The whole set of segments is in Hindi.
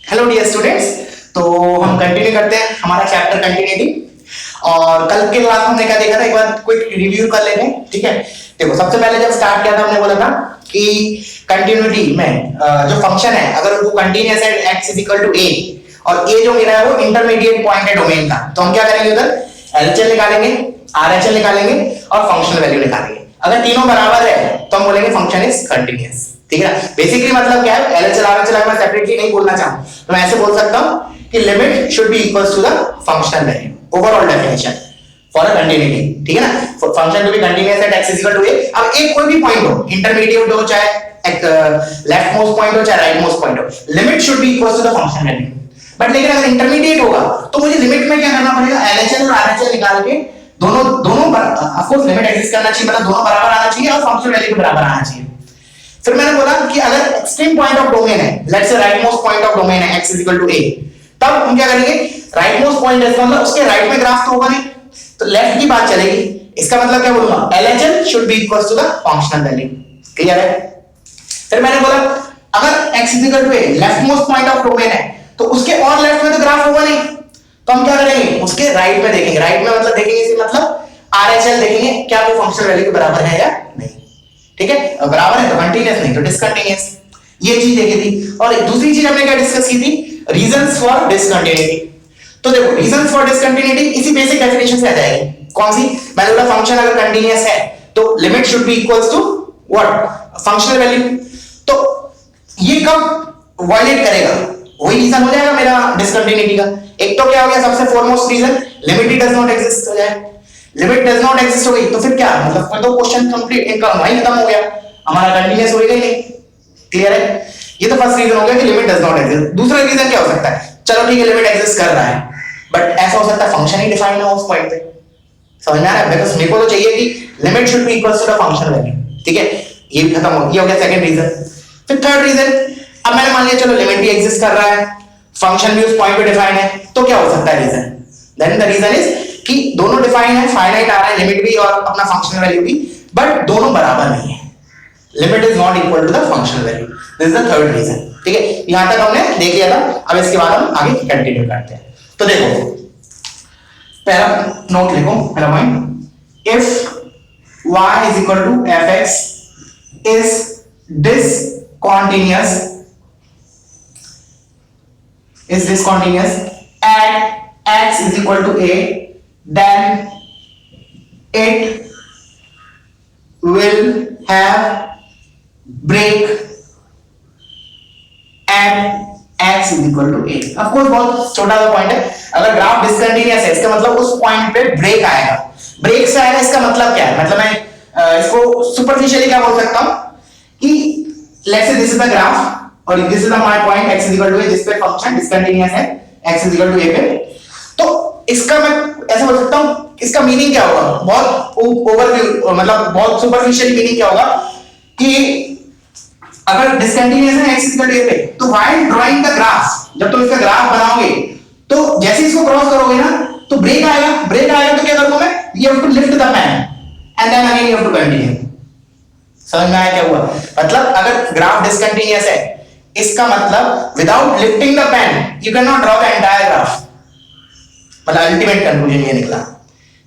Hello dear students. तो हम कंटिन्यू करते हैं हमारा चैप्टर कंटिन्यूटी। और कल के क्लास में हमने क्या देखा था, एक बार क्विक रिव्यू कर लेते हैं। ठीक है, देखो सबसे पहले जब स्टार्ट किया था हमने बोला था कि कंटिन्यूटी में जो फंक्शन है अगर वो कंटीन्यूअस है x is equal to a और a जो मेरा है वो इंटरमीडिएट पॉइंट है डोमेन का, तो हम क्या करेंगे उधर LHS निकालेंगे, RHS निकालेंगे और फंक्शनल वैल्यू निकालेंगे। अगर तीनों बराबर है तो हम बोलेंगे फंक्शन इज कंटीन्यूअस। ठीक है ना, बेसिकली मतलब क्या है, LHS RHS अगर मैं सेपरेटली नहीं बोलना चाहूं तो मैं ऐसे बोल सकता हूं कि limit should be equals to the functional value, overall definition for a continuity. ठीक है ना, function to be continuous at x equal to a। अब एक कोई भी पॉइंट हो, इंटरमीडिएट हो चाहे लेफ्ट मोस्ट पॉइंट हो चाहे राइट मोस्ट पॉइंट हो, limit should be equals to the function value. But लेकिन अगर इंटरमीडिएट होगा तो मुझे लिमिट में क्या करना पड़ेगा, LHS और RHS निकाल के दोनों ऑफ कोर्स लिमिट एग्जिस्ट करना चाहिए, मतलब दोनों बराबर आना चाहिए और फंक्शनल वैल्यू के बराबर आना चाहिए। फिर मैंने बोला कि अगर एक्सट्रीम पॉइंट ऑफ डोमेन है, लेट्स से right most point of domain है x इक्वल टू a, तब हम क्या करेंगे, राइट मोस्ट पॉइंट है मतलब उसके राइट में ग्राफ तो होगा नहीं, तो लेफ्ट की बात चलेगी। इसका मतलब क्या बोलूंगा, LHS should be equals to the functional value. Clear है। फिर मैंने बोला अगर x equal to a left most point of domain है तो उसके और लेफ्ट में तो ग्राफ होगा नहीं, तो हम क्या करेंगे, उसके राइट में देखेंगे। राइट में मतलब देखेंगे इसे मतलब RHS देखेंगे क्या वो फंक्शनल वैल्यू के बराबर है या नहीं। ठीक है, बराबर है तो कंटीन्यूअस, नहीं तो डिसकंटीन्यूअस। ये चीज देखी थी। और दूसरी चीज हमने क्या डिस्कस की थी, रीजंस फॉर डिसकंटीन्यूटी। तो देखो रीजंस फॉर डिसकंटीन्यूटी इसी बेसिक डेफिनेशन से आ जाएगी। कौन सी, मैंने बोला फंक्शन अगर कंटीन्यूअस है तो limit should be equals to what, functional value. तो ये कब वायलेट करेगा, वही रीजन हो जाएगा मेरा डिसकंटीन्यूटी का। एक तो क्या हो गया, सबसे फोरमोस्ट रीजन लिमिट ही डज नॉट एग्जिस्ट हो जाए। लिमिट डज नॉट एग्जिस्ट हो गई तो फिर क्या मतलब, फिर तो क्वेश्चन कंप्लीट, इनका वही खत्म हो गया, हमारा कंटीन्यूअस होएगा ही नहीं। क्लियर है, ये तो फर्स्ट रीजन हो गया कि लिमिट डज नॉट एग्जिस्ट। दूसरा रीजन क्या हो सकता है, चलो ठीक है लिमिट एग्जिस्ट कर रहा है बट ऐसा हो सकता है फंक्शन ही डिफाइन है उस पॉइंट पे। समझ में आ रहा है, बिकॉज़ मेरे को तो चाहिए कि limit should be equals to the function value. ठीक है, ये भी खत्म हो गया सेकंड रीजन। फिर थर्ड रीजन, अब मैंने मान लिया चलो लिमिट भी एग्जिस्ट कर रहा है, फंक्शन भी उस पॉइंट पे डिफाइन है, तो क्या हो सकता है reason, then the reason is कि दोनों डिफाइन है, फाइनाइट आ रहा है लिमिट भी और अपना फंक्शनल वैल्यू भी, बट दोनों बराबर नहीं है, limit is not equal to the functional value. This is the third reason. ठीक है, यहां तक हमने देख लिया था। अब इसके बाद हम आगे कंटिन्यू करते हैं। तो देखो पहला नोट लिखो, पहला point, if y is equal to fx is discontinuous at x is equal to a, then it will have break at x is equal to a। Of course बहुत छोटा सा पॉइंट है, अगर ग्राफ डिसकंटीन्यूअस है इसका मतलब उस पॉइंट पे ब्रेक आएगा। ब्रेक से आएगा इसका मतलब क्या है, मतलब मैं इसको सुपरफिशियली क्या बोल सकता हूं कि let's say this is the graph और this is the my point x is equal to a जिस पे फंक्शन डिसकंटीन्यूअस है x is equal to a पे। तो इसका मैं ऐसा बोल सकता हूं, इसका मीनिंग क्या होगा, बहुत ओवरव्यू मतलब बहुत सुपरफिशियल मीनिंग क्या होगा कि अगर डिसकंटीन्यूअस है x is equal to a पे, तो व्हाइल ड्राइंग द ग्राफ, जब तुम इसका ग्राफ बनाओगे तो जैसे इसको क्रॉस करोगे ना तो ब्रेक आएगा। ब्रेक आएगा तो क्या करूंगा मैं, you have to lift the pen and then again you have to continue. समझ में आया क्या हुआ, मतलब अगर ग्राफ डिसकंटीन्यूअस है इसका मतलब without lifting the pen you can not draw the entire graph. मतलब अल्टीमेट कंक्लूजन ये निकला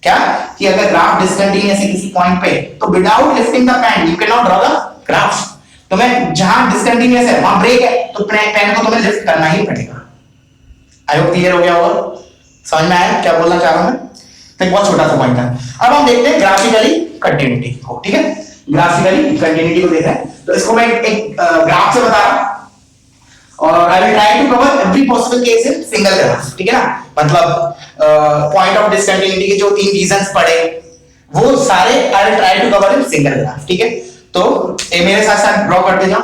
क्या कि अगर ग्राफ डिसकंटीन्यूअस है किसी पॉइंट पे तो without lifting the pen you can not draw the graph. तो मैं जहां डिसकंटीन्यूअस है वहां ब्रेक है तो पेन को तुम्हें लिफ्ट करना ही पड़ेगा। आई होप क्लियर हो गया होगा, समझ में आया क्या बोलना चाह रहा हूं मैं। तो एक बहुत छोटा सा पॉइंट था। अब हम देखते हैं ग्राफिकली कंटिन्यूटी को। ठीक है, ग्राफिकली कंटिन्यूटी को देख रहे हैं, तो इसको मैं एक ग्राफ से बता रहा हूं और I will try to cover every possible case in single graph. ठीक है ना, मतलब पॉइंट ऑफ डिसकंटिन्यूटी के जो 3 रीजंस पड़े वो सारे I will try to cover in single graph. ठीक है, तो ये मेरे साथ साथ ड्रॉ करते जाओ,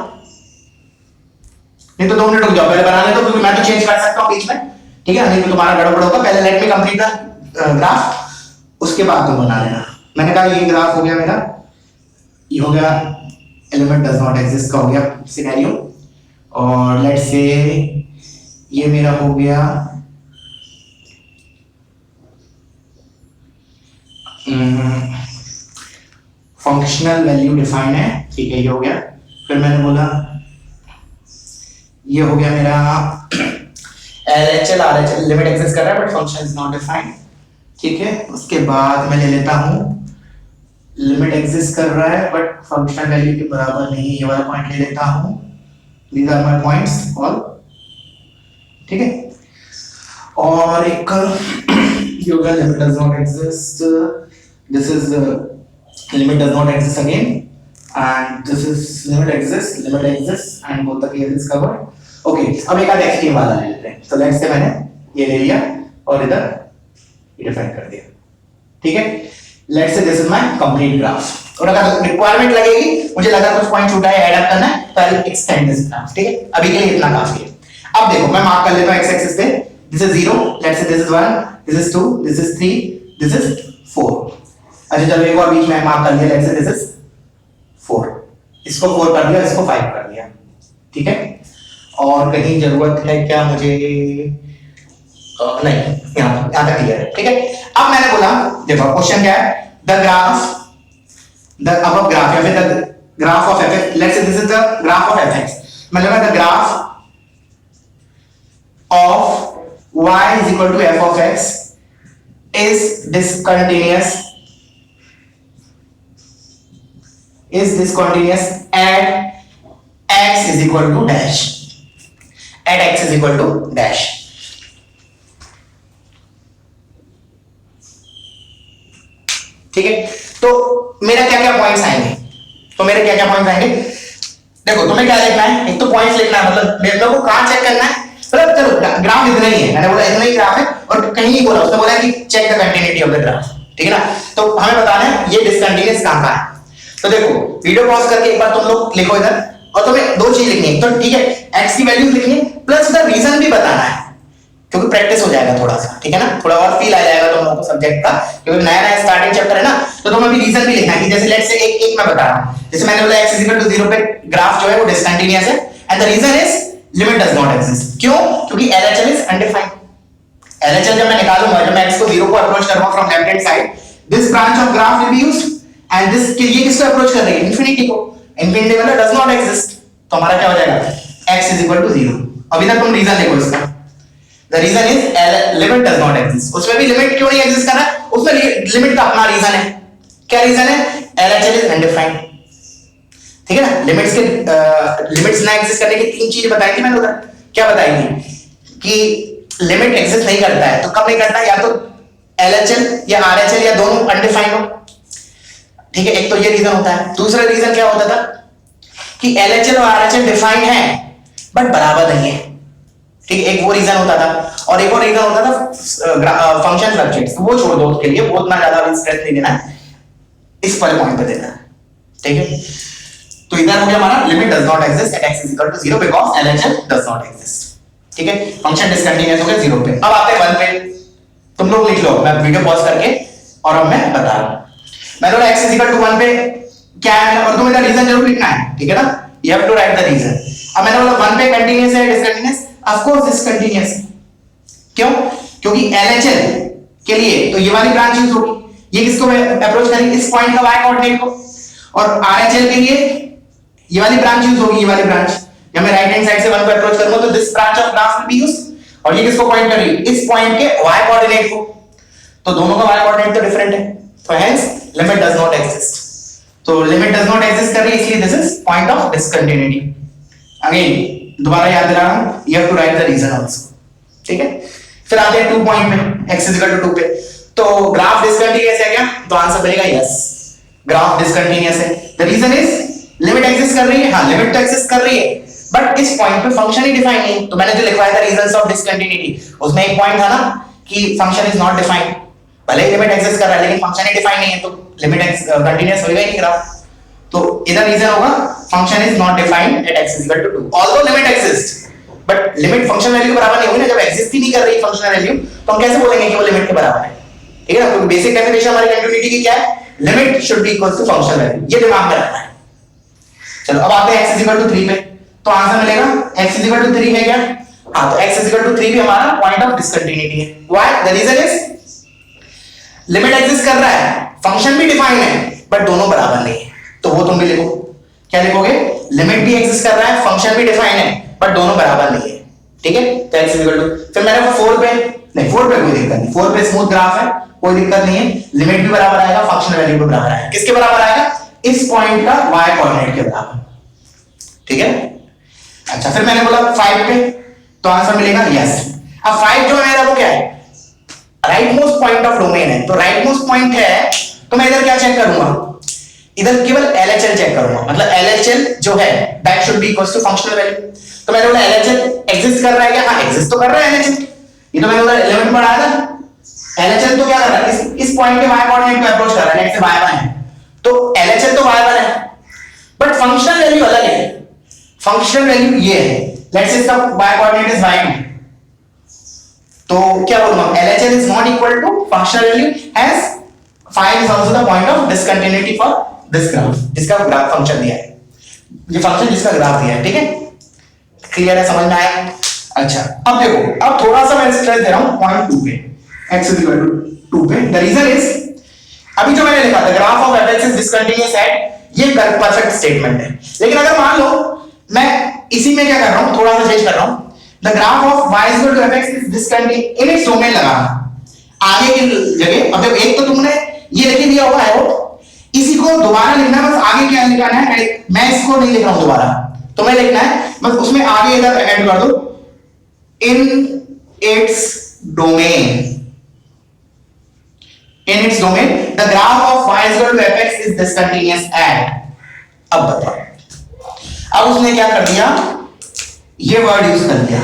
नहीं तो 2 मिनट रुक जाओ, पहले बना ले तो, क्योंकि मैं तो चेंज कर सकता हूं बीच में। ठीक है, नहीं तो तुम्हारा गड़बड़ होगा। पहले let me complete the graph, उसके बाद तुम बना लेना। मैंने कहा ये ग्राफ हो गया मेरा, ये हो गया एलिमेंट डज नॉट एग्जिस्ट का हो गया सिनेरियो, और लेट्स से ये मेरा हो गया फंक्शनल वैल्यू डिफाइन है। ठीक है, ये हो गया। फिर मैंने बोला ये हो गया मेरा LHL RHL लिमिट एग्जिस्ट कर रहा है but function is not defined, ठीक है। उसके बाद मैं ले लेता हूं लिमिट एग्जिस्ट कर रहा है बट फंक्शन वैल्यू के बराबर नहीं, ये वाला पॉइंट ले लेता हूं। These are my points all, ठीक है। और एक ये होगा limit does not exist, this is limit does not exist again and this is limit exists and both the cases covered. Okay, अब एक आध एक्सट्रीम वाला ले लेते हैं। तो लेट्स से मैंने ये ले लिया और इधर डिफाइन कर दिया, ठीक है। Let's say this is my complete graph और अगर रिक्वायरमेंट लगेगी, मुझे लगा कुछ पॉइंट छूटा है, ऐड अप करना है, तो I will extend this graph, ठीक है। अभी के लिए इतना काफी है। अब देखो मैं मार्क कर लेता हूं एक्स एक्सिस पे, this is 0, let's say this is 1, this is 2, this is 3, this is 4। अच्छा चलो एक और बीच में मार्क कर लिया, लेट्स से दिस इज 4, इसको 4 कर दिया, इसको 5 कर दिया, ठीक है। और कहीं जरूरत है क्या मुझे, नहीं, यहाँ तक क्लियर है, ठीक है। अब मैंने बोला देखो क्वेश्चन क्या है, the graph, the above graph या फिर the graph of fx, let's say this is the graph of fx, मतलब the graph of y is equal to f of x is discontinuous at x is equal to dash, at x is equal to dash, ठीक है। तो मेरा क्या क्या पॉइंट्स आएंगे, देखो तुम्हें क्या लिखना है, एक तो पॉइंट्स लिखना है, मतलब मेरे को कहां चेक करना है, मतलब चलो ग्राफ इतना ही है, मैंने बोला इतना ही ग्राफ है और कहीं नहीं बोला, उसने बोला कि check the continuity of the graph, ठीक है ना। तो हमें बताना है ये डिसकंटिन्यूअस कहां है। तो देखो वीडियो पॉज करके एक बार तुम लोग लिखो इधर, और तुम्हें दो चीज लिखनी है, तो ठीक है x की वैल्यूज लिखनी है प्लस द रीजन भी बताना है, क्योंकि प्रैक्टिस हो जाएगा थोड़ा सा, ठीक है ना, थोड़ा और फील आ जाएगा तुम लोगों को सब्जेक्ट का, क्योंकि नया नया स्टार्टिंग चैप्टर है ना, तो तुम्हें भी रीजन भी लिखना है कि जैसे लेट्स से एक मैं बता रहा हूं, जैसे मैंने बोला x 0 पे ग्राफ जो है वो डिसकंटिन्यूअस है and the reason is limit does not exist. क्यों? क्योंकि LHL इज अनडिफाइंड। LHL जब मैं निकालूंगा, जब मैं x को 0 को अप्रोच करूंगा from left hand side, this branch of graph will be used and this के ये किसको अप्रोच कर रही है, इंफिनिटी को, इंफिनिटी मतलब डज नॉट एग्जिस्ट, तो हमारा क्या हो जाएगा x is equal to 0। अभी तक तुम रीजन देखो इसका, the reason is limit does not exist. उसमें भी लिमिट क्यों नहीं एग्जिस्ट कर रहा है, उसमें लिमिट का अपना रीजन है। क्या रीजन है? LHL इज अनडिफाइंड, ठीक है ना। लिमिट्स के लिमिट्स ना एग्जिस्ट करने की तीन चीजें बताई थी मैंने उधर, क्या बताई थी कि लिमिट एग्जिस्ट नहीं करता है तो कब नहीं करता, या तो LHL या RHL या दोनों अनडिफाइंड हो, ठीक है। एक तो ये रीजन होता है। दूसरा रीजन क्या होता था कि LHL और RHL डिफाइंड है बट बराबर नहीं है, ठीक है, एक वो रीजन होता था। और एक और रीजन होता था फंक्शन फ्लक्चुएट्स, वो छोड़ दो, उसके लिए बहुत ना ज्यादा स्ट्रेस नहीं देना है, इस वाले पॉइंट पे देना है, ठीक है। तो इधर हो गया हमारा limit does not exist at x is equal to 0 because LHL does not exist, ठीक है। फंक्शन डिसकंटीन्यूअस हो गया 0 पे। अब आते हैं 1 पे, तुम लोग लिख लो, मैं वीडियो पॉज करके और अब मैं बता रहा हूं। मैंने बोला x इज इक्वल टू 1 पे क्या है, और तुम्हें रीजन जरूर लिखना है, ठीक है ना, you have to write the reason. अब मैंने बोला 1 पे कंटीन्यूअस है डिसकंटीन्यूअस, ऑफ कोर्स डिसकंटीन्यूअस। क्यों? क्योंकि LHL के लिए तो ये वाली ब्रांच यूज होगी, ये किसको अप्रोच करेगी, इस पॉइंट का y कोऑर्डिनेट को, और RHL के लिए ये वाली ब्रांच यूज होगी, ये वाली ब्रांच। जब मैं राइट हैंड साइड से 1 पे अप्रोच करूंगा तो this branch of graph will be used, और ये किसको पॉइंट कर रही है, इस पॉइंट के y कोऑर्डिनेट को, तो दोनों का y कोऑर्डिनेट तो डिफरेंट है, तो hence limit does not exist. तो लिमिट डज नॉट एग्जिस्ट कर रही है, इसलिए this is point of discontinuity. Again दोबारा याद दिला रहा हूं, you have to write the reason also, ठीक है। फिर आते हैं 2 पॉइंट पे, x इज इक्वल टू 2 पे, तो ग्राफ डिसकंटिन्यूअस है क्या, तो आंसर मिलेगा यस, ग्राफ डिसकंटिन्यूअस है। The reason is limit exist कर रही है, हां लिमिट तो एग्जिस्ट कर रही है बट इस पॉइंट पे फंक्शन ही डिफाइन नहीं। तो मैंने जो लिखवाया था रीजंस ऑफ डिसकंटिन्यूटी, उसमें एक पॉइंट था ना कि फंक्शन इज नॉट डिफाइंड, भले ही लिमिट एग्जिस्ट कर रहा है लेकिन फंक्शन ही डिफाइन नहीं है, तो लिमिट कंटीन्यूअस होएगा ही नहीं ग्राफ। तो इधर रीजन होगा function is not defined at x is equal to 2, although limit exist, but limit function value के बराबर नहीं होगी ना, जब एग्जिस्ट ही नहीं कर रही फंक्शन वैल्यू तो हम कैसे बोलेंगे कि वो लिमिट के बराबर है, ठीक है ना। तो बेसिक डेफिनेशन हमारी कंटिन्यूटी की क्या है, limit should be equal to function value, ये दिमाग में रखना है। चलो अब आते हैं x इज इक्वल टू 3 पे, तो आंसर मिलेगा x इज इक्वल टू 3 है क्या, हां, तो x इज इक्वल टू 3 भी हमारा पॉइंट ऑफ डिसकंटिन्यूटी है। Why? The reason is limit exist कर रहा है, फंक्शन भी डिफाइन है बट दोनों बराबर नहीं है, तो वो तुम भी लिखो, क्या लिखोगे, लिमिट भी एग्जिस्ट कर रहा है, फंक्शन भी डिफाइन है बट दोनों बराबर नहीं है, ठीक है, तो x इक्वल टू, फिर मैंने 4 पे नहीं, 4 पे कोई दिक्कत नहीं, 4 पे स्मूथ ग्राफ है, कोई दिक्कत नहीं है, लिमिट भी बराबर आएगा, फंक्शन वैल्यू भी बराबर आएगा, किसके बराबर आएगा, इस पॉइंट का y कोऑर्डिनेट के बराबर, ठीक है। अच्छा, फिर मैंने बोला 5 पे, तो आंसर मिलेगा यस। अब 5 जो है मेरा वो क्या है, right most point of domain है, तो राइट मोस्ट पॉइंट है, तो मैं इधर क्या चेक करूंगा, इधर केवल LHL चेक करूंगा, मतलब LHL जो है that should be equal to functional value. तो मैंने बोला LHL एग्जिस्ट कर रहा है क्या, हाँ एग्जिस्ट तो कर रहा है LHL, ये तो मैंने उधर एलिमेंट पढ़ाया था। LHL तो क्या कर रहा है, इस पॉइंट के y कोऑर्डिनेट को अप्रोच कर रहा है, नेक्स्ट से y1 है, तो LHL तो y1 है, बट फंक्शनल वैल्यू अलग है, फंक्शनल वैल्यू ये है, लेट्स से इसका y कोऑर्डिनेट इज y2, तो क्या बोलूंगा, LHL is not equal to functional value as 5 is also the point of discontinuity for this graph, जिसका ग्राफ फंक्शन दिया है, ये फंक्शन जिसका ग्राफ दिया है, ठीक है, क्लियर है, समझ में आया। अच्छा, अब देखो, अब थोड़ा सा मैं स्ट्रेस दे रहा हूं पॉइंट 2 पे, x is equal to 2 पे, द रीजन इज, अभी जो मैंने लिखा था graph of fx is discontinuous at, ये परफेक्ट स्टेटमेंट है, लेकिन अगर मान लो मैं इसी में क्या कर रहा हूं, थोड़ा सा चेंज कर रहा हूं, the graph of y is equal to fx is discontinuous in its domain लगाना आगे की जगह। अब देखो, एक तो तुमने ये लिख दिया हुआ है, वो इसी को दोबारा लिखना है, बस आगे क्या लिखना है, मैं इसको नहीं लिख रहा हूं दोबारा, तो मैं लिखना है बस उसमें आगे इधर ऐड कर दो, in its domain the graph of y is equal to fx is discontinuous at, अब बताओ, अब उसने क्या कर दिया, ये वर्ड यूज कर दिया,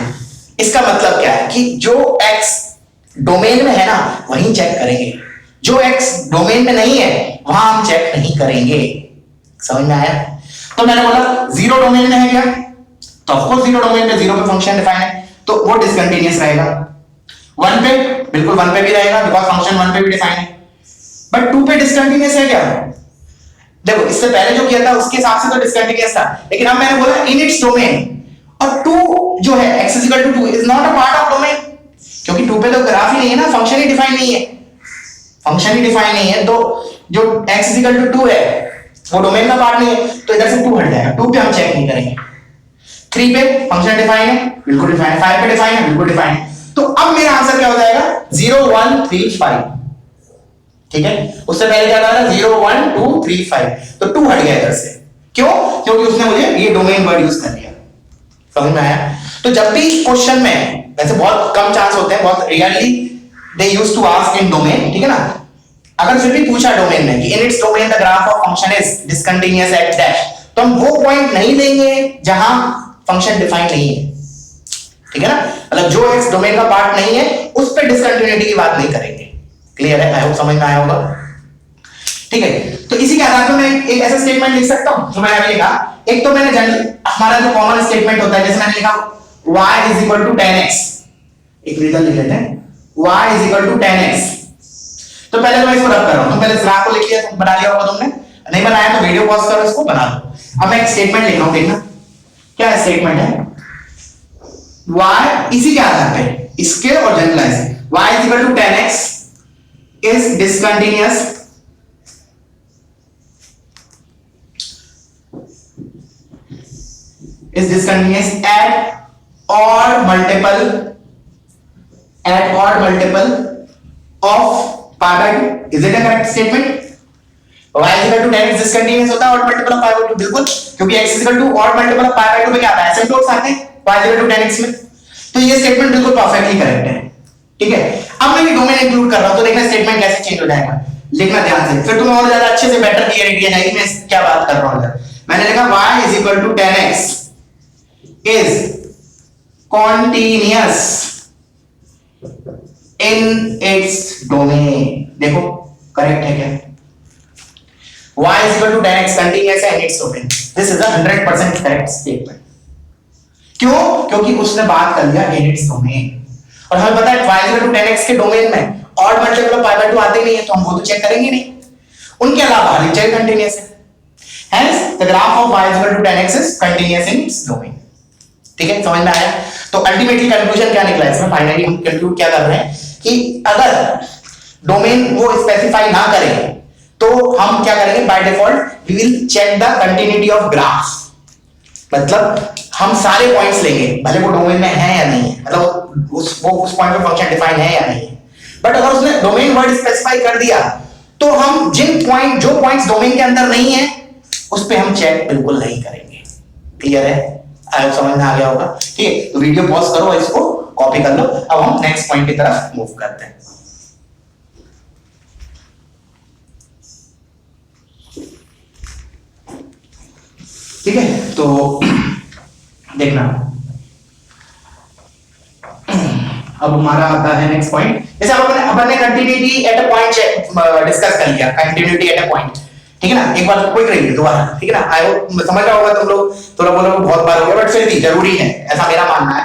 इसका मतलब क्या है कि जो x डोमेन में है ना वहीं चेक करेंगे, जो x डोमेन में नहीं है वहां हम चेक नहीं करेंगे, समझ में आया। तो मैंने बोला जीरो डोमेन में है क्या, तो ऑफ कोर्स जीरो डोमेन पे जीरो पे फंक्शन डिफाइन है, तो वो डिसकंटीन्यूअस रहेगा। 1 पे बिल्कुल 1 पे भी रहेगा, बिकॉज़ फंक्शन 1 पे भी डिफाइन है, बट 2 पे डिसकंटीन्यूअस है क्या, देखो इससे पहले जो किया था उसके हिसाब से तो डिसकंटीन्यूअस था, लेकिन अब मैंने बोला इन इट्स डोमेन, और 2 जो है x is equal to 2 is not a part of domain, क्योंकि 2 पे तो ग्राफ ही नहीं है ना, फंक्शन ही डिफाइन नहीं है, फंक्शन ही डिफाइन नहीं है, तो जो x is equal to 2 है वो डोमेन का पार्ट नहीं है, तो इधर से 2 हट जाएगा, 2 पे हम चेक नहीं करेंगे। 3 पे फंक्शन डिफाइन है, बिल्कुल डिफाइन है, 5 पे डिफाइन है, बिल्कुल डिफाइन है, तो अब मेरा आंसर क्या हो जाएगा 0 1 3 5, ठीक है, उससे पहले क्या था 0 1 2 3 5, तो 2 हट गया इधर से, क्यों, क्योंकि उसने मुझे ये डोमेन वर्ड यूज कर लिया, समझ में आया। तो जब भी क्वेश्चन में, वैसे बहुत कम चांस होते हैं, बहुत rarely they used to ask in domain, ठीक है ना, अगर फिर भी पूछा डोमेन में कि in its domain the graph of function is discontinuous at dash, तो हम वो पॉइंट नहीं लेंगे जहां फंक्शन डिफाइन नहीं है, ठीक है ना, मतलब जो एक्स डोमेन का पार्ट नहीं है उस पे डिसकंटिन्यूटी की बात नहीं करेंगे, क्लियर है, आई होप समझ में आया होगा, ठीक है। तो इसी के आधार पर मैं एक ऐसा स्टेटमेंट लिख सकता हूं जो मैंने अभी लिखा, एक तो मैंने जनरल हमारा जो कॉमन स्टेटमेंट होता है, जैसे मैंने लिखा y is equal to 10x, एक रिजल्ट लिख लेते हैं, y is equal to 10x, तो पहले तो मैं इसको रख कर रहा हूं, तो पहले ग्राफ को लिख लिया, बना लिया होगा तुमने, नहीं बनाया तो वीडियो पॉज करो, इसको बना लो। अब मैं एक स्टेटमेंट लिख रहा हूं, देखना क्या स्टेटमेंट है, y इसी के आधार पे, इसके और generalise, y is equal to 10x is discontinuous at odd multiple of pi by 2, is it a correct statement? y is equal to 10x discontinuous होता है odd multiple of pi by 2, बिल्कुल, क्योंकि x is equal to odd multiple of pi by 2 पे क्या आता है, asymptotes आते हैं y is equal to 10x में, तो ये स्टेटमेंट बिल्कुल परफेक्टली करेक्ट है, ठीक है। अब मैं ये डोमेन इंक्लूड कर रहा हूं, तो देखना स्टेटमेंट कैसे चेंज हो जाएगा, लिखना ध्यान से, फिर तुम्हें और ज्यादा अच्छे से बेटर क्लियरिटी है नहीं मैं क्या बात कर रहा हूं। मैंने लिखा y is equal to 10x is continuous in its domain, देखो करेक्ट है क्या, y is equal to 10x continuous है in its domain, this is a 100% correct statement, क्यों, क्योंकि उसने बात कर लिया in its domain, और हमें पता है y is equal to 10x के डोमेन में odd multiple of pi by 2 आते ही नहीं है, तो हम वो तो चेक करेंगे नहीं, उनके अलावा हर चीज कंटीन्यूअस है, hence the graph of y is equal to 10x is continuous in its domain, ठीक है, समझ में आया। तो अल्टीमेटली कंक्लूजन क्या निकला इसमें, फाइनली हम कंक्लूड क्या कर रहे हैं कि अगर डोमेन वो स्पेसिफाई ना करे तो हम क्या करेंगे, by default we will check the continuity of graph, मतलब हम सारे पॉइंट्स लेंगे, भले वो डोमेन में है या नहीं है, मतलब उस पॉइंट पे फंक्शन डिफाइन है या नहीं है। बट अगर उसने डोमेन वर्ड स्पेसिफाई कर दिया तो हम जो पॉइंट्स डोमेन के अंदर नहीं है उस पे हम चेक बिल्कुल नहीं करेंगे। क्लियर है? आई होप समझ में आ गया होगा। ठीक है, तो वीडियो पॉज करो, इसको कॉपी कर लो। अब हम नेक्स्ट पॉइंट की तरफ मूव करते हैं। ठीक है, तो देखना, अब हमारा आता है नेक्स्ट पॉइंट। जैसे अपन ने continuity at a point discuss कर लिया, कंटिन्यूटी एट अ पॉइंट। ठीक है ना, एक बार क्विक रिव्यू दोबारा। ठीक है ना, आई होप समझ रहा होगा तुम लोग, थोड़ा बोलो बहुत बार हो गया, बट फिर भी जरूरी है, ऐसा मेरा मानना है।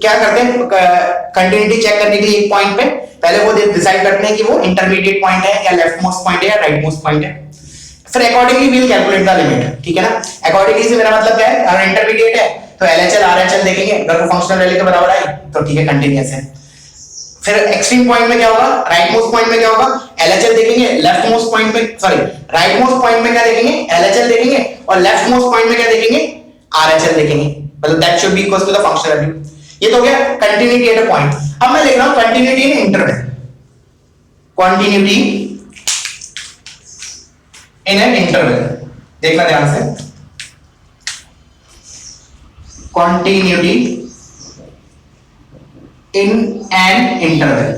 क्या करते हैं कंटिन्यूटी चेक करने के लिए एक पॉइंट पे पहले वो डिसाइड करते हैं कि वो इंटरमीडिएट पॉइंट है या लेफ्ट मोस्ट पॉइंट है या राइट मोस्ट पॉइंट है। फिर accordingly we'll calculate the limit. ठीक है ना, अकॉर्डिंगली से मेरा मतलब क्या है, अगर इंटरमीडिएट है तो एलएचएल आरएचएल देखेंगे, अगर वो फंक्शनल वैल्यू के बराबर आई तो ठीक है, कंटीन्यूअस है। फिर एक्सट्रीम पॉइंट में क्या होगा, राइट मोस्ट पॉइंट में क्या होगा, एलएचएल देखेंगे, लेफ्ट मोस्ट पॉइंट में सॉरी राइट मोस्ट पॉइंट में क्या देखेंगे, एलएचएल देखेंगे, और लेफ्ट मोस्ट पॉइंट में क्या देखेंगे, आरएचएल देखेंगे। मतलब that should be equal to the functional value. ये तो हो गया कंटिन्यूटी एट अ पॉइंट। अब मैं लिख रहा हूं continuity in interval, continuity in an interval. देखना ध्यान से, कंटिन्यूटी इन एन इंटरवल।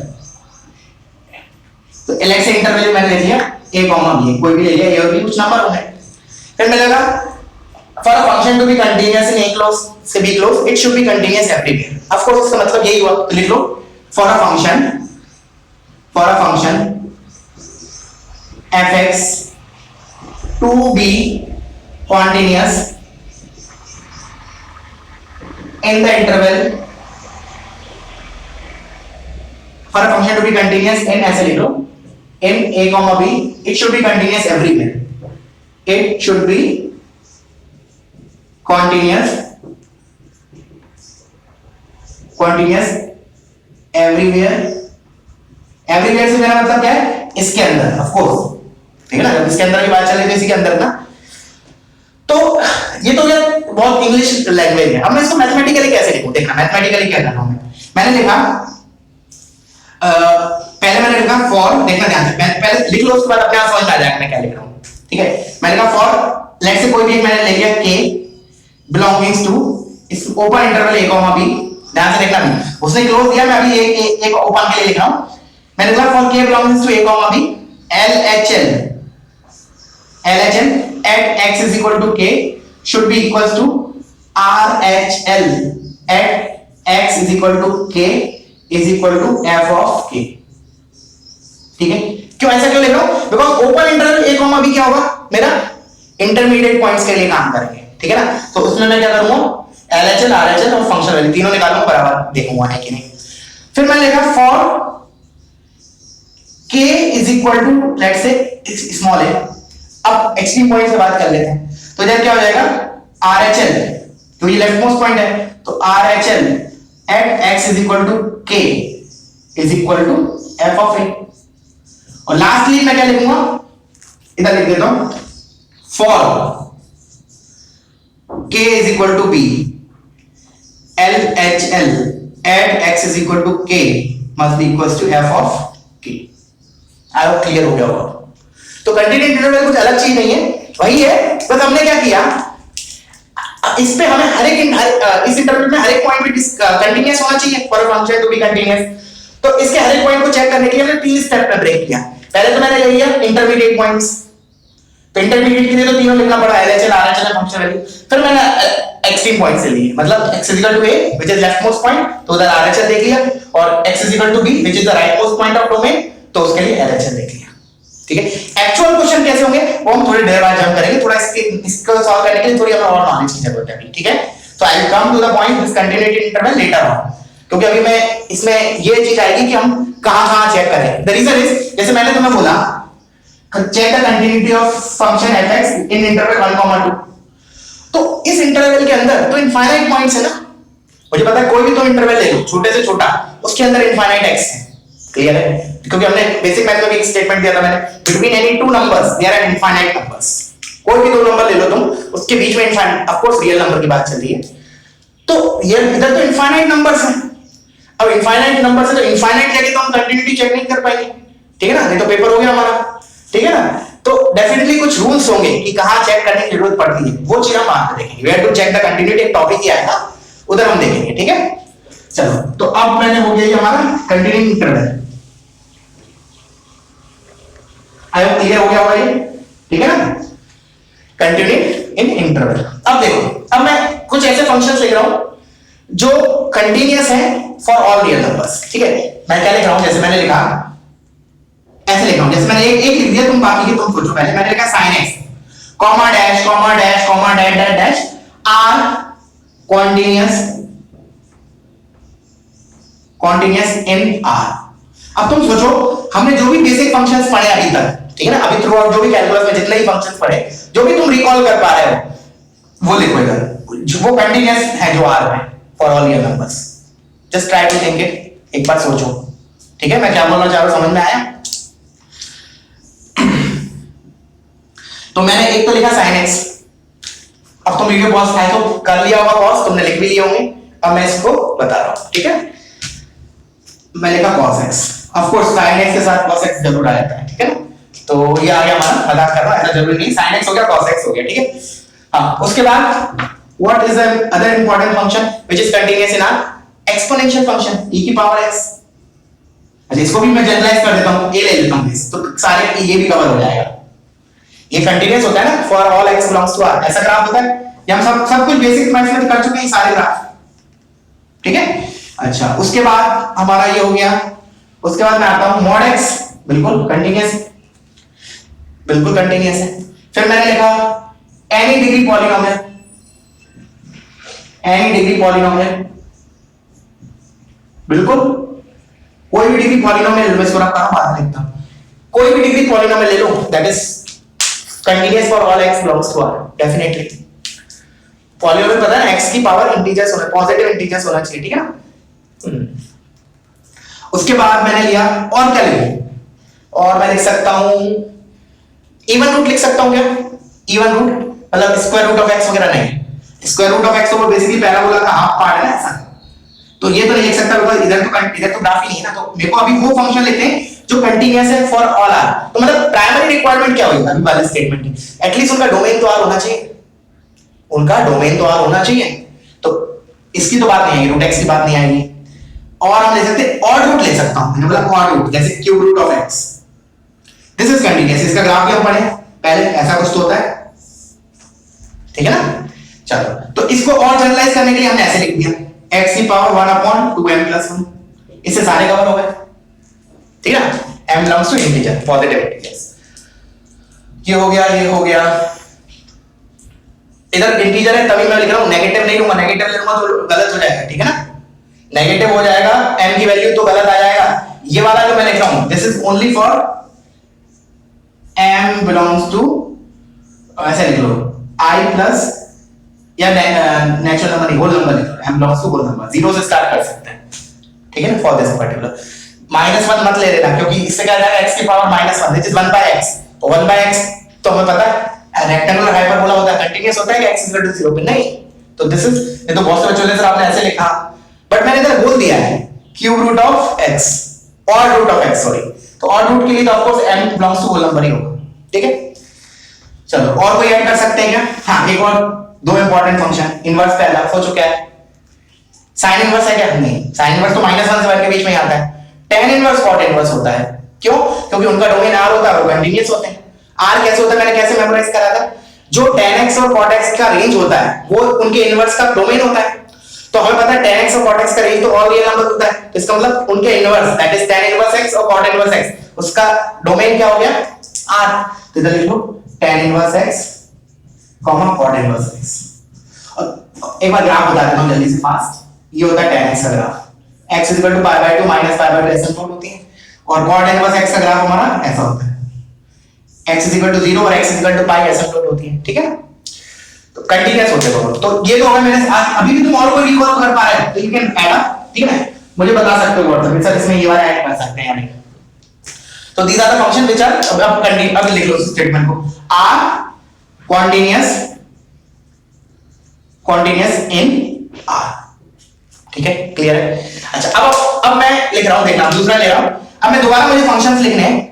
तो एलेक्स इंटरवल मैंने ले लिया a कॉमा b, कोई भी ले लिया, ये और भी कुछ नंबर होंगे। फिर मिलेगा for a function to be continuous in a close से b close it should be continuous everywhere. Of course इसका मतलब यही हुआ, तो लिख लो for a function fx to be continuous in the interval, for a function to be continuous in ऐसे लिख लो in a comma b it should be continuous everywhere, it should be continuous everywhere। everywhere से मेरा मतलब क्या है, इसके अंदर ऑफ कोर्स। ठीक है ना, जब इसके अंदर की बात चल रही है तो इसी के अंदर ना, तो ये तो यार बहुत इंग्लिश लैंग्वेज है। अब मैं इसको मैथमेटिकली कैसे लिखूं, देखना मैथमेटिकली क्या करना हूं। मैंने लिखा पहले मैंने लिखा फॉर, देखना ध्यान से, पहले लिख लो, उसके बाद अपने आप समझ में आ जाएगा मैं क्या लिख रहा हूं। ठीक है, मैंने लिखा फॉर लेट्स से कोई भी मैंने ले लिया k बिलोंगिंग्स टू इस open interval a comma b। ध्यान से देखना, भी उसने क्लोज दिया, मैं अभी एक ओपन के लिए लिख रहा हूं। मैंने लिखा for k belongings to a comma b LHL at x is equal to k should be equals to RHL at x is equal to k is equal to f of k। ठीक है, क्यों ऐसा क्यों लिख रहा हूं, because open interval a comma b क्या होगा, मेरा इंटरमीडिएट पॉइंट्स के लिए काम करेंगे। ठीक है ना, तो उसमें मैं क्या करूंगा, LHL RHL और फंक्शन वैल्यू तीनों निकालूंगा, बराबर देखूंगा है कि नहीं। फिर मैंने लिखा for k is equal to let's say small है। अब एक्सट्रीम पॉइंट से बात कर लेते हैं, तो इधर क्या हो जाएगा, RHL, तो ये लेफ्ट मोस्ट पॉइंट है, तो RHL at x is equal to k is equal to f of a। और लास्टली मैं क्या लिखूंगा, इधर लिख देता हूं for k is equal to b LHL at x is equal to k must be equals to f of k। I hope clear हो गया होगा। तो कंटीन्यूटी इंटरवल कुछ अलग चीज नहीं है, वही है, बस हमने क्या किया, इस पे हमें हर एक इस इंटरवल में हर एक पॉइंट भी कंटीन्यूअस होना चाहिए for a function to be continuous. तो इसके हर एक पॉइंट को चेक करने के लिए हमने तीन स्टेप में ब्रेक किया। पहले तो मैंने ले लिया इंटरमीडिएट पॉइंट्स, तो इंटरमीडिएट के लिए तो तीनों लिखना पड़ा, एलएचएल आरएचएल फंक्शन वैल्यू। फिर मैंने एक्सट्रीम पॉइंट से लिए, मतलब x is equal to a which is left most point, तो उधर आरएचएल देख लिया, और x is equal to b which is the right most point of domain, तो उसके लिए एलएचएल देख लिया। ठीक है, एक्चुअल क्वेश्चन कैसे होंगे वो हम थोड़ी देर बाद जंप करेंगे, थोड़ा इसको सॉल्व करने के लिए थोड़ी हमें और नॉलेज की जरूरत है। ठीक है, तो I will come to the point this continuity interval later on, क्योंकि अभी मैं इसमें ये चीज आएगी कि हम कहां चेक करें। द रीजन इज, जैसे मैंने तुम्हें बोला check the continuity of function fx in interval 1, 2, तो इस इंटरवल के अंदर तो इनफाइनाइट पॉइंट्स है ना, मुझे पता है कोई भी तो इंटरवल ले लो छोटे से छोटा, उसके अंदर इनफाइनाइट x है। क्लियर है, क्योंकि हमने बेसिक मैथ में भी एक स्टेटमेंट दिया था मैंने, between any two numbers there are infinite numbers, कोई भी दो नंबर ले लो तुम, उसके बीच में infinite, of course real number की बात चल रही है, तो ये इधर तो इनफाइनाइट नंबर्स हैं। अब इनफाइनाइट नंबर से तो इनफाइनाइट लेके तो हम कंटिन्यूटी चेक नहीं कर पाएंगे, ठीक है ना, नहीं तो पेपर हो गया हमारा, ठीक है ना। तो डेफिनेटली कुछ रूल्स होंगे कि कहां चेक करने की जरूरत पड़ती है, वो चीज हम बाद में देखेंगे। Where to check the continuity एक टॉपिक ही आएगा, उधर हम देखेंगे, ठीक है। चलो, तो अब मैंने हो गया ये हमारा continuing interval, I hope clear हो गया होगा ये, ठीक है ना, कंटिन्यूइंग इन इंटरवल। अब देखो, अब मैं कुछ ऐसे फंक्शंस लिख रहा हूं जो कंटिन्यूअस है फॉर ऑल रियल नंबर्स, ठीक है। मैं क्या लिख रहा हूं, जैसे मैंने लिखा ऐसे लिख रहा हूं, जैसे मैंने एक लिख दिया, तुम बाकी के तुम सोचो। पहले मैंने लिखा sin x comma dash comma dash comma dash dash dash are continuous in R. अब तुम सोचो, हमने जो भी बेसिक फंक्शंस पढ़े अभी तक, ठीक है ना, अभी थ्रू आउट जो भी कैलकुलस में जितने ही फंक्शंस पढ़े, जो भी तुम रिकॉल कर पा रहे हो वो लिखो इधर, वो कंटिन्यूअस है जो आर में for all real numbers. Just try to think it, एक बार सोचो, ठीक है, मैं क्या बोलना चाह रहा हूं समझ में आया। तो मैंने एक तो लिखा sin x, अब तुम वीडियो पॉज है तो कर लिया होगा पॉज, तुमने लिख भी लिए होंगे, अब मैं इसको बता रहा हूं, ठीक है। मैं लिखा cos x, of course sin x के साथ cos x जरूर आ जाता है, ठीक है ना, तो ये आ गया हमारा, मजाक कर रहा हूं, ऐसा जरूरी नहीं, sin x हो गया cos x हो गया, ठीक है। हाँ, उसके बाद what is the other important function which is continuous in our exponential function, e की पावर x। अच्छा, इसको भी मैं जनरलाइज कर देता हूं, a ले लेता हूं, तो सारे ये भी कवर हो जाएगा। ये कंटीन्यूअस होता है ना, for all x belongs to r, ऐसा ग्राफ होता है, ये हम सब कुछ बेसिक मैथ्स में कर चुके हैं सारे ग्राफ, ठीक है। अच्छा, उसके बाद हमारा ये हो गया, उसके बाद मैं आता हूं mod x, बिल्कुल कंटीन्यूअस, बिल्कुल कंटीन्यूअस है। फिर मैंने लिखा any degree polynomial, any degree polynomial, बिल्कुल कोई भी डिग्री पॉलिनोमियल, मैं इसको रखता हूं, बाद में लिखता हूं, कोई भी डिग्री पॉलिनोमियल ले लो, that is continuous for all x belongs to r, definitely। Polynomial पता है ना, x की पावर इंटीजर्स होना, पॉजिटिव इंटीजर्स होना चाहिए, ठीक है ना। उसके बाद मैंने लिया, और क्या लिखूं, और मैं लिख सकता हूं इवन रूट, लिख सकता हूं क्या, इवन रूट, मतलब स्क्वायर रूट ऑफ x वगैरह नहीं, स्क्वायर रूट ऑफ x तो वो बेसिकली पैराबोला का हाफ पार्ट है ना, ऐसा, तो ये तो नहीं लिख सकता, बिकॉज़ इधर तो ग्राफ ही नहीं है ना। तो मेरे को अभी वो फंक्शन लिखते हैं जो कंटीन्यूअस है फॉर ऑल आर। तो मतलब प्राइमरी रिक्वायरमेंट क्या होगी अभी वाले स्टेटमेंट की, एटलीस्ट उनका डोमेन तो आर होना चाहिए, उनका डोमेन तो आर होना चाहिए। तो इसकी तो बात नहीं आएगी, रूट एक्स की बात नहीं आएगी। और हम ले सकते हैं ऑड रूट, ले सकता हूं, मैंने बोला ऑड रूट, जैसे cube root of x, this is continuous. इसका ग्राफ भी हम पढ़े पहले, ऐसा कुछ तो होता है, ठीक है ना। चलो, तो इसको और जनरलाइज करने के लिए हमने ऐसे लिख दिया, x की पावर 1/2m+1, इससे सारे कवर हो गए, ठीक है ना। m belongs to integer, positive integers, ये हो गया, ये हो गया। इधर इंटीजर है तभी मैं लिख रहा हूं, नेगेटिव नहीं लूंगा, नेगेटिव लूंगा तो गलत हो जाएगा, ठीक है ना, नेगेटिव हो जाएगा, m की वैल्यू तो गलत आ जाएगा। ये वाला जो मैं लिख रहा हूं, this is only for m belongs to, ऐसे लिख लो, i प्लस या नेचुरल नंबर नहीं, होल नंबर लिख लो, m belongs to whole number, zero से स्टार्ट कर सकते हैं, ठीक है ना। फॉर दिस पर्टिकुलर -1 मत ले लेना, क्योंकि इससे क्या हो जाएगा, x की पावर -1, which is 1/x, तो 1/x तो हमें पता है रेक्टेंगुलर हाइपरबोला होता है, कंटीन्यूअस होता है कि x = 0 पे नहीं। तो दिस इज, ये तो बहुत सारे चोले सर आपने ऐसे लिखा, बट मैंने इधर बोल दिया है cube root of x, odd root of x, sorry. तो ऑड रूट के लिए तो of course m belongs to whole number ही होगा, ठीक है। चलो, और कोई ऐड कर सकते हैं क्या? हाँ, एक और दो इंपॉर्टेंट फंक्शन, इनवर्स पहला सोचो क्या है, साइन इनवर्स है क्या? नहीं, साइन इनवर्स तो -1 से 1 के बीच में ही आता है। tan इनवर्स cot इनवर्स होता है, क्यों? क्योंकि उनका डोमेन r होता है, वो कंटीन्यूअस होते हैं। r कैसे होता है, मैंने कैसे मेमोराइज करा था, जो tan x और cot x का रेंज होता है वो उनके इनवर्स का डोमेन होता है। तो हमें पता है tan x और cot x का रेंज तो ऑल रियल नंबर होता है, तो इसका मतलब उनके inverse, that is tan inverse x और cot इनवर्स x, उसका डोमेन क्या हो गया, r। तो इधर लिख लो tan inverse x, cot inverse x। और एक बार ग्राफ बता देता हूं जल्दी से फास्ट, ये होता है tan x का ग्राफ, x = π/2 -π/2 एसिम्प्टोट होती है, और cot इनवर्स x का ग्राफ हमारा ऐसा होता है, x = 0 और x = π एसिम्प्टोट होती है, ठीक है। तो कंटीन्यूअस होते हैं दोनों। तो ये तो हमें मैंने अभी भी तुम और कोई रिकॉल कर पा रहे हो तो यू कैन ऐड अप, ठीक है, मुझे बता सकते हो व्हाट्सएप में, सर इसमें ये वाला ऐड कर सकते हैं या नहीं। तो these are the function which are, अब लिख लो स्टेटमेंट को, r कॉन्टिन्यूअस इन आर। ठीक है, क्लियर है। अच्छा, अब मैं लिख रहा हूं, देखना दूसरा ले रहा हूं। अब मैं दोबारा मुझे फंक्शंस लिखने हैं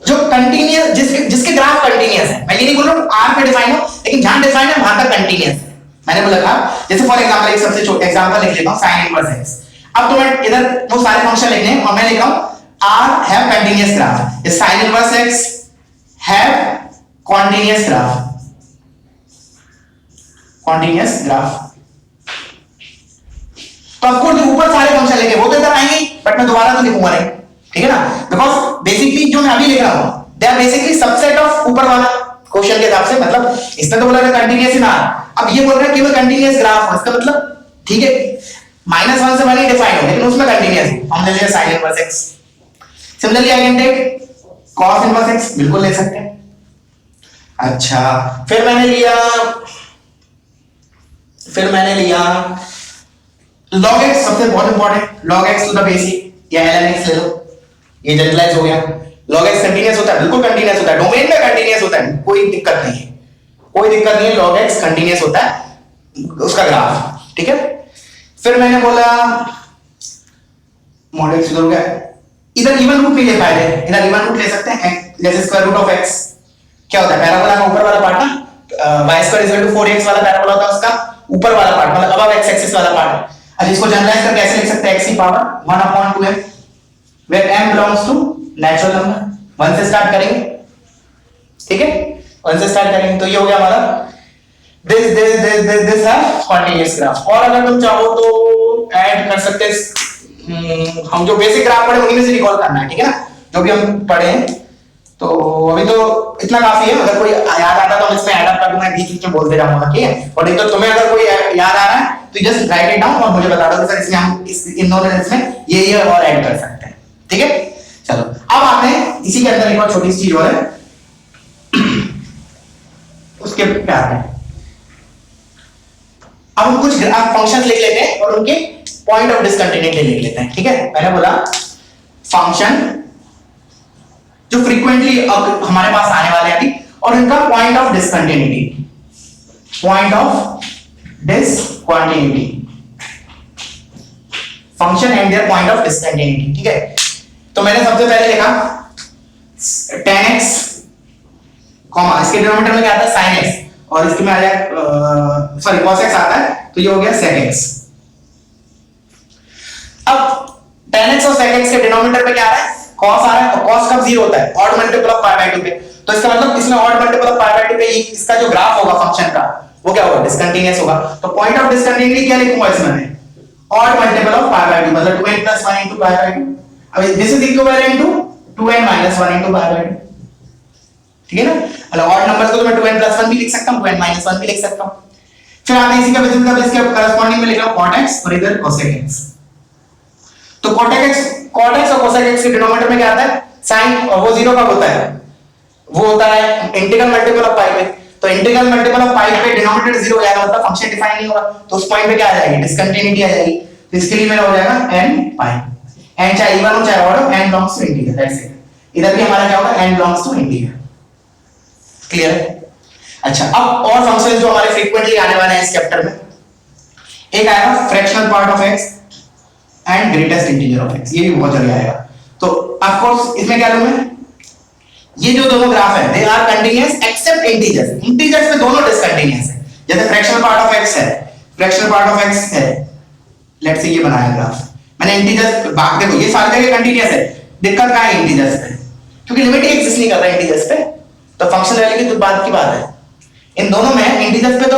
जो कंटीन्यूअस, जिसके ग्राफ कंटीन्यूअस है। मैं ये नहीं बोल रहा हूं आर पे डिफाइन हो, लेकिन जहां डिफाइन है वहां तक कंटीन्यूअस है। मैंने बोला था जैसे फॉर एग्जांपल एक सबसे छोटा एग्जांपल लिख लेता हूं, sin इनवर्स x। अब तो मैं इधर वो सारे फंक्शन लिखने हैं और मैं लिख रहा हूं are have continuous graph, sin inverse x have continuous graph, continuous graph. तो ऑफ कोर्स जो ऊपर सारे फंक्शन लिखे वो तो इधर आएंगे, बट मैं दोबारा तो लिखूंगा नहीं, ठीक है ना, बिकॉज़ बेसिकली जो मैं अभी लिख रहा हूं they are basically subset of ऊपर वाला क्वेश्चन के हिसाब से। मतलब इसने तो बोला था कंटीन्यूअस इन आर, अब ये बोल रहा है केवल कंटीन्यूअस ग्राफ हो, इसका मतलब ठीक है -1 से 1 ही डिफाइन हो, लेकिन उसमें कंटीन्यूअस हो। हम ले लिया sin inverse x। Similarly I can take cos inverse x, बिल्कुल ले सकते हैं। अच्छा, फिर मैंने लिया log x, सबसे बहुत important, log x to the basic या ln x ले लो, ये जनरलाइज हो गया। log x कंटीन्यूअस होता है, बिल्कुल कंटीन्यूअस होता है, डोमेन में कंटीन्यूअस होता है, कोई दिक्कत नहीं है, कोई दिक्कत नहीं है, log x कंटीन्यूअस होता है उसका ग्राफ, ठीक है। फिर मैंने बोला mod x हो गया, इधर इवन रूट नहीं ले पाए थे, इधर इवन रूट ले सकते हैं, जैसे स्क्वायर रूट ऑफ x क्या होता है, पैराबोला का ऊपर वाला पार्ट ना, y² = 4x वाला पैराबोला होता है, उसका ऊपर वाला पार्ट मतलब अबव x एक्सिस वाला पार्ट। अब इसको जनरलाइज करके कैसे लिख सकते हैं, x की power 1/2m, where m belongs to natural number. 1 से स्टार्ट करेंगे, ठीक है, 1 से स्टार्ट करेंगे, तो ये हो गया हमारा दिस है कॉन्टिन्यूअस ग्राफ। और अगर तुम चाहो तो ऐड कर सकते हैं, हम जो बेसिक ग्राफ पढ़े उन्हीं में से रिकॉल करना है, ठीक है ना, जो भी हम पढ़े हैं। तो अभी तो इतना काफी है, अगर कोई याद आता तो हम इसमें ऐड अप कर दूंगा, बीच में बोलते जाऊंगा, ठीक है। और नहीं तो तुम्हें अगर कोई याद आ रहा है तो जस्ट राइट इट डाउन और मुझे बता दो कि सर इसमें हम इन दोनों इसमें ये और ऐड कर सकते हैं, ठीक है। चलो, अब आते हैं इसी के अंदर एक और छोटी सी चीज और है, उसके क्या है, अब हम कुछ फंक्शंस लिख लेते हैं और उनके पॉइंट ऑफ डिसकंटिन्यूटी लिख लेते हैं, ठीक है। मैंने बोला फंक्शन जो फ्रीक्वेंटली हमारे पास आने वाले हैं अभी, और इनका point of discontinuity, point of discontinuity, function and their point of discontinuity, ठीक है। तो मैंने सबसे पहले लिखा tan x, कॉमा इसके डिनोमिनेटर में क्या आता है sin x, और इसके में आ जाए सॉरी cos x आता है, तो ये हो गया sec x। अब tan x और sec x के डिनोमिनेटर में क्या आ रहा है, cos आ रहा है, और cos कब 0 होता है, ऑड मल्टीपल ऑफ π/2 पे, तो इसका मतलब इसमें ऑड मल्टीपल ऑफ π/2 पे इसका जो ग्राफ होगा फंक्शन का वो क्या होगा, डिसकंटीन्यूअस होगा। तो पॉइंट ऑफ डिसकंटीन्यूटी क्या लिखूंगा इसमें मैं, ऑड मल्टीपल ऑफ π/2, मतलब 2n + 1 * π/2। अब this is equivalent to 2n - 1 * π/2, ठीक है ना। मतलब ऑड नंबर्स को तो मैं 2n + 1 भी लिख सकता हूं, 2n - 1 भी लिख सकता हूं। फिर आते हैं इसी का मतलब इसके करस्पॉन्डिंग में लिख रहा हूं cot x और इधर cosec x। तो cot x और cosec x के डिनोमिनेटर में क्या आता है sin, और वो 0 कब होता है, वो होता है इंटीग्रल मल्टीपल ऑफ पाई पे। तो इंटीग्रल मल्टीपल ऑफ पाई पे डिनोमिनेटर 0 हो जाएगा, मतलब फंक्शन डिफाइन नहीं होगा, तो उस पॉइंट पे क्या आ जाएगी, डिसकंटिन्यूटी आ जाएगी। तो इसके लिए मेरा हो जाएगा n पाई, n चाहे इवन हो चाहे ऑड हो, n belongs to integer, that's it. इधर भी हमारा क्या होगा, n belongs to integer, clear है। अच्छा, अब और फंक्शंस जो हमारे फ्रीक्वेंटली आने वाले हैं इस चैप्टर में, एक आएगा fractional part of x and greatest integer of x, ये भी बहुत जल्दी आएगा। तो ऑफ कोर्स इसमें क्या लूं मैं, ये जो दोनों ग्राफ है they are continuous except integers, integers में दोनों डिसकंटीन्यूअस है। जैसे फ्रैक्शनल पार्ट ऑफ x है, फ्रैक्शनल पार्ट ऑफ x है, लेट्स से ये बनाया ग्राफ, मैंने इंटीजर्स भाग, देखो ये सारी जगह कंटीन्यूअस है, दिक्कत क्या है इंटीजर्स पे, क्योंकि लिमिट ही एग्जिस्ट नहीं कर रहा है इंटीजर्स पे, तो फंक्शन वैल्यू की तो बात की बात है। इन दोनों में इंटीजर्स पे तो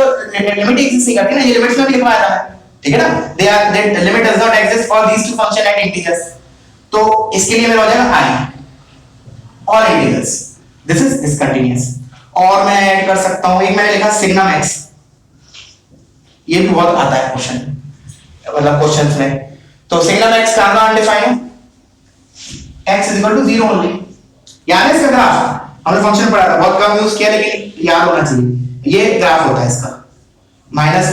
लिमिट एग्जिस्ट नहीं करती ना, ये लिमिट्स में भी लिखवाया था, ठीक है ना, they are that limit does not exist for these two function at integers. तो इसके लिए मेरा हो जाएगा i और इंटीजर्स, दिस इज डिसकंटीन्यूअस। और मैं ऐड कर सकता हूं, एक मैंने लिखा सिग्नम x, ये भी बहुत आता है क्वेश्चन, मतलब क्वेश्चंस में। तो सिग्नम x का अनडिफाइंड है, x = 0 ओनली, यानी इसका ग्राफ हमने फंक्शन पढ़ा था, बहुत कम यूज किया लेकिन याद होना चाहिए। ये ग्राफ होता है इसका -1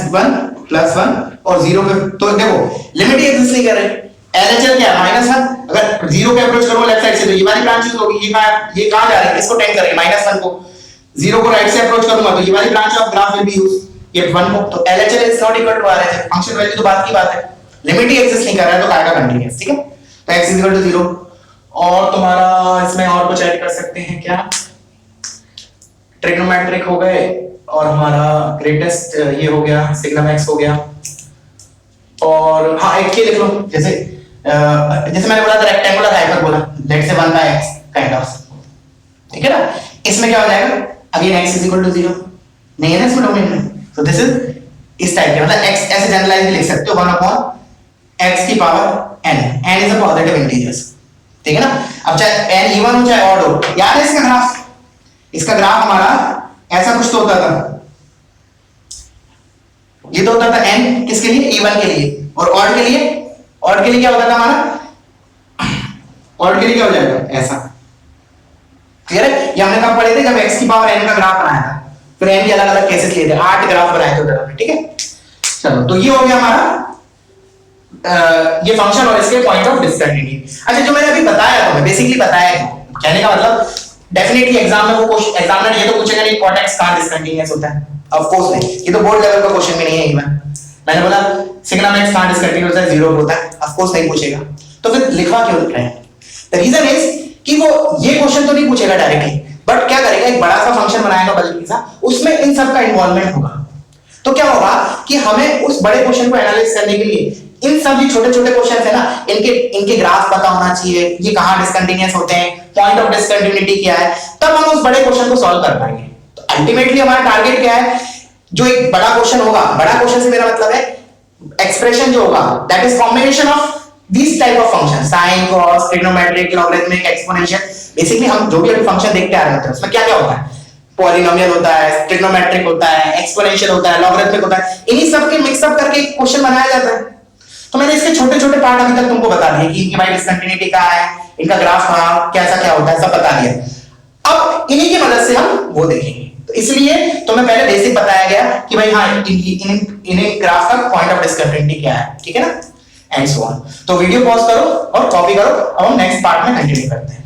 + 1 और 0 पे, तो देखो लिमिट ही एग्जिस्ट नहीं कर रही। LHL क्या है, -1, अगर 0 पे अप्रोच करो लेफ्ट साइड से तो ये वाली ब्रांच होगी, ये कहां जा रही है, इसको टेंड कर रही है -1 को, 0 को राइट से अप्रोच करूंगा तो ये वाली branch of graph will be use, ये 1 को, तो LHL is not equal to RHL, function value तो बात की बात है, लिमिट ही एग्जिस्ट नहीं कर रहा है तो काय का कंटीन्यूअस, ठीक है। तो x इक्वल टू 0, और तुम्हारा इसमें और कुछ ऐड कर सकते हैं क्या, ट्रिग्नोमेट्रिक हो गए, और हमारा ग्रेटेस्ट ये हो गया, सिग्नम x हो गया, और हाँ एक के लिख लो, जैसे जैसे मैंने बोला था rectangular hyperbola, let's say 1/x kind of, ठीक है ना। इसमें क्या हो जाएगा, again x is equal to 0 नहीं है ना इसमें डोमेन में, तो दिस इज इस टाइप के, मतलब x ऐसे जनरलाइज लिख सकते हो 1/x की power n, n is a positive integers, ठीक है ना। अब चाहे n इवन हो चाहे ऑड हो, याद है इसका ग्राफ, इसका ग्राफ हमारा ऐसा कुछ तो होता था, ये तो होता था n किसके लिए, इवन के लिए, और ऑड के लिए, ऑड के लिए क्या होता था हमारा, ऑड के लिए क्या हो जाएगा ऐसा, क्लियर है। ये हमने कब पढ़े थे, जब x की पावर n का ग्राफ बनाया था, फिर n के अलग अलग केसेस लिए थे, 8 ग्राफ बनाए थे उधर, ठीक है। चलो तो ये हो गया हमारा ये फंक्शन और इसके पॉइंट ऑफ डिस्कंटिन्यूटी। अच्छा जो मैंने अभी बताया तुम्हें, बेसिकली बताया है, कहने का मतलब डेफिनेटली एग्जाम में वो क्वेश्चन, एग्जामिनर ये तो पूछेगा नहीं कॉट x कहां डिस्कंटिन्यूअस होता है, ऑफ कोर्स नहीं, ये तो बोर्ड लेवल का क्वेश्चन भी नहीं है इवन। मैंने बोला सिग्नम x कहां डिस्कंटिन्यूअस होता है, 0 होता है, ऑफ कोर्स नहीं पूछेगा, तो फिर लिखवा क्यों लिख रहे हैं। द रीजन इज कि वो ये क्वेश्चन तो नहीं पूछेगा डायरेक्टली, बट क्या करेगा, एक बड़ा सा फंक्शन बनाएगा बल्कि सा, उसमें इन सब का इन्वॉल्वमेंट होगा, तो क्या होगा कि हमें उस बड़े क्वेश्चन को एनालाइज करने के लिए इन सब जो छोटे छोटे क्वेश्चन है ना, इनके ग्राफ पता होना चाहिए, ये कहां डिस्कंटिन्यूअस होते हैं, पॉइंट ऑफ डिस्कंटिन्यूटी क्या है, तब हम उस बड़े क्वेश्चन को सॉल्व कर पाएंगे। तो अल्टीमेटली हमारा टारगेट क्या है, जो एक बड़ा क्वेश्चन होगा, बड़ा क्वेश्चन से मेरा मतलब है एक्सप्रेशन जो होगा that is combination of this type of function, sine, cos, trigonometric, logarithmic, exponential, basically हम जो भी अभी फंक्शन देखते आ रहे हैं उसमें क्या क्या होता है, पॉलिनोमियल होता है, ट्रिग्नोमेट्रिक होता है, एक्सपोनेंशियल होता है, लॉगरिथमिक होता है, इन्हीं सब के मिक्सअप करके एक क्वेश्चन बनाया जाता है। तो मैंने इसके छोटे छोटे पार्ट अभी तक तुमको बता दिए कि इनकी भाई डिस्कंटिन्यूटी क्या है, इनका ग्राफ कहां कैसा क्या होता है, सब बता दिया। अब इन्हीं की मदद से हम वो देखेंगे, तो इसलिए तुम्हें पहले बेसिक बताया गया कि भाई हाँ इन्हीं ग्राफ का पॉइंट ऑफ डिस्कंटिन्यूटी क्या है, ठीक है ना, एंड सो ऑन। तो वीडियो पॉज करो और कॉपी करो, अब हम नेक्स्ट पार्ट में कंटिन्यू करते हैं।